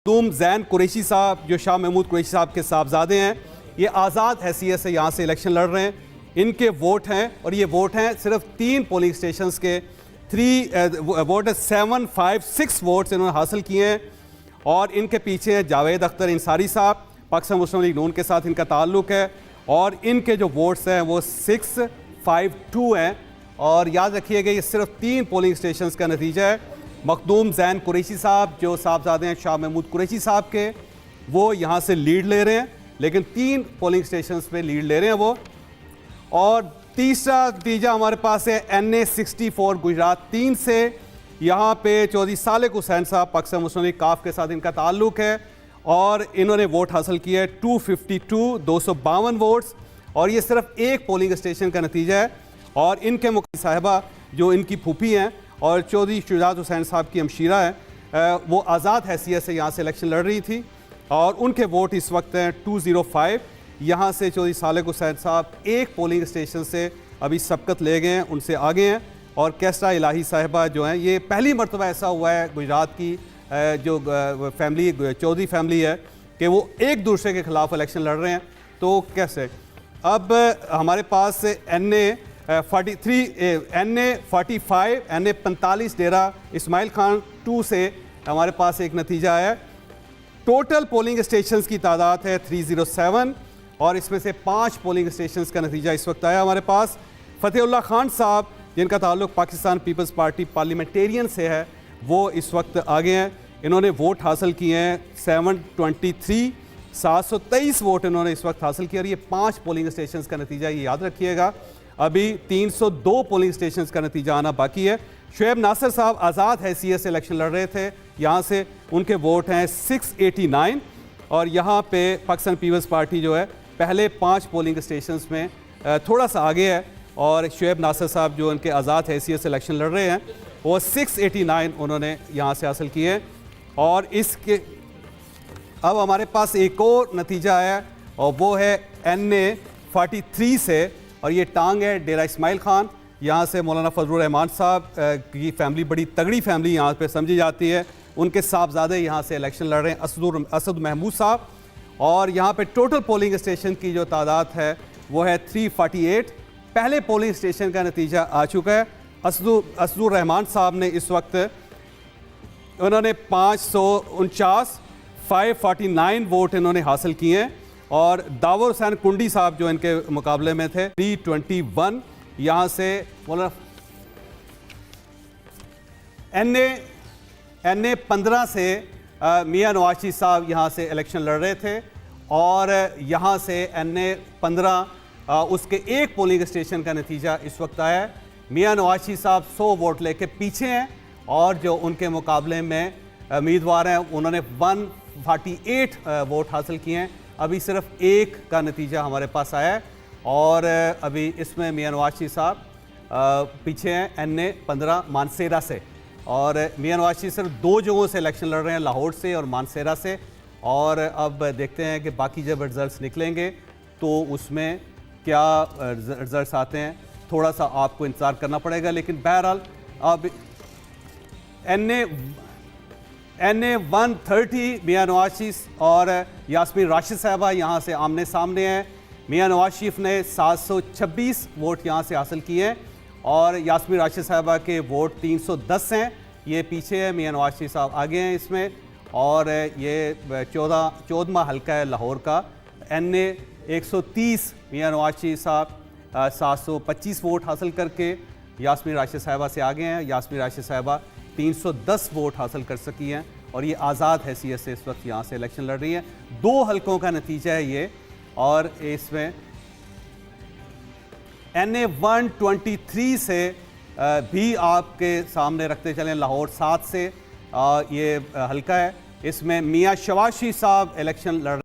मखदूम जैन कुरैशी साहब जो शाह महमूद कुरैशी साहब के साहबजादे हैं, ये आज़ाद हैसियत से यहाँ से इलेक्शन लड़ रहे हैं। इनके वोट हैं और ये वोट हैं सिर्फ 3 पोलिंग स्टेशंस के। 756 वोट्स इन्होंने हासिल किए हैं और इनके पीछे हैं जावेद अख्तर इंसारी साहब, पाकिस्तान मुस्लिम लीग नून के साथ इनका ताल्लुक़ है और इनके जो वोट्स हैं वो 652 हैं। और याद रखिएगा ये सिर्फ 3 पोलिंग स्टेशंस का नतीजा है। मखदूम जैन कुरैशी साहब जो साहबजादे हैं शाह महमूद कुरैशी साहब के, वो यहाँ से लीड ले रहे हैं, लेकिन 3 पोलिंग स्टेशंस पे लीड ले रहे हैं वो। और तीसरा नतीजा हमारे पास है NA 64 गुजरात 3 से। यहाँ पे चौधरी सालेक हुसैन साहब पाकिस्तान मुस्लिम लीग काफ के साथ इनका ताल्लुक़ है और इन्होंने वोट हासिल किया है 252 वोट्स और ये सिर्फ 1 पोलिंग स्टेशन का नतीजा है। और इनके मुखी साहिबा जो इनकी फूफी हैं और चौधरी शुजात हुसैन साहब की हमशीरा है, वो आज़ाद हैसियत से यहाँ से इलेक्शन लड़ रही थी और उनके वोट इस वक्त हैं 205। यहाँ से चौधरी सालेक हुसैन साहब 1 पोलिंग स्टेशन से अभी सबकत ले गए हैं, उनसे आगे हैं। और कैसरा इलाही साहिबा जो हैं, ये पहली मरतबा ऐसा हुआ है गुजरात की जो फैमिली चौधरी फैमिली है कि वो एक दूसरे के ख़िलाफ़ इलेक्शन लड़ रहे हैं। तो कैसे अब हमारे पास NA 45 डेरा इस्माइल खान 2 से हमारे पास एक नतीजा है। टोटल पोलिंग स्टेशंस की तादाद है 307 और इसमें से 5 पोलिंग स्टेशंस का नतीजा इस वक्त आया हमारे पास। फ़तेहुल्लाह खान साहब जिनका ताल्लुक़ पाकिस्तान पीपल्स पार्टी पार्लियामेंटेरियन से है, वो इस वक्त आगे हैं। इन्होंने वोट हासिल किए हैं 723 वोट इन्होंने इस वक्त हासिल किया और ये 5 पोलिंग स्टेशंस का नतीजा, ये याद रखिएगा। अभी 302 पोलिंग स्टेशंस का नतीजा आना बाकी है। शुएब नासिर साहब आज़ाद हैसियत से इलेक्शन लड़ रहे थे यहाँ से, उनके वोट हैं 689 और यहाँ पे पाकिस्तान पीपल्स पार्टी जो है पहले 5 पोलिंग स्टेशंस में थोड़ा सा आगे है और शुएब नासिर साहब जो उनके आज़ाद हैसियत से इलेक्शन लड़ रहे हैं वो 689 उन्होंने यहाँ से हासिल किए हैं। और इसके अब हमारे पास एक और नतीजा है और वो है NA 43 से और ये टांग है डेरा इस्माइल खान। यहाँ से मौलाना फजलुर रहमान साहब की फैमिली बड़ी तगड़ी फैमिली यहाँ पे समझी जाती है, उनके साहबजादे यहाँ से इलेक्शन लड़ रहे हैं असद महमूद साहब। और यहाँ पे टोटल पोलिंग स्टेशन की जो तादाद है वो है 348। पहले पोलिंग स्टेशन का नतीजा आ चुका है। असदुर रहमान साहब ने इस वक्त उन्होंने 549 वोट इन्होंने हासिल किए हैं और दावर हुसैन कुंडी साहब जो इनके मुकाबले में थे 321। यहाँ से NA 15 से मियां नवाशी साहब यहाँ से इलेक्शन लड़ रहे थे और यहाँ से NA 15 उसके 1 पोलिंग स्टेशन का नतीजा इस वक्त आया है। मियां नवाशी साहब 100 वोट लेके पीछे हैं और जो उनके मुकाबले में उम्मीदवार हैं उन्होंने 148 वोट हासिल किए हैं। अभी सिर्फ 1 का नतीजा हमारे पास आया है और अभी इसमें मियां नवाशी साहब पीछे हैं NA 15 मानसेरा से। और मियां नवाशी सिर्फ 2 जगहों से इलेक्शन लड़ रहे हैं, लाहौर से और मानसेरा से। और अब देखते हैं कि बाकी जब रिजल्ट्स निकलेंगे तो उसमें क्या रिजल्ट्स आते हैं, थोड़ा सा आपको इंतज़ार करना पड़ेगा। लेकिन बहरहाल अब NA 130 मियां नवाज शरीफ और यास्मीन राशिद साहबा यहाँ से आमने सामने हैं। मियां नवाज शरीफ ने 726 वोट यहाँ से हासिल किए हैं और यास्मीन राशिद साहबा के वोट 310 हैं, ये पीछे है। मियां नवाज शरीफ साहब आगे हैं इसमें और ये 14वां हल्का है लाहौर का। NA 130 मियां नवाज शरीफ साहब 725 वोट हासिल करके यास्मीन राशिद साहबा से आगे हैं। यास्मीन राशिद साहबा 310 वोट हासिल कर सकी हैं और ये आज़ाद हैसियत से इस वक्त यहाँ से इलेक्शन लड़ रही है। 2 हल्कों का नतीजा है ये और इसमें NA 123 से भी आपके सामने रखते चलें, लाहौर 7 से ये हल्का है। इसमें मियां शवाशी साहब इलेक्शन लड़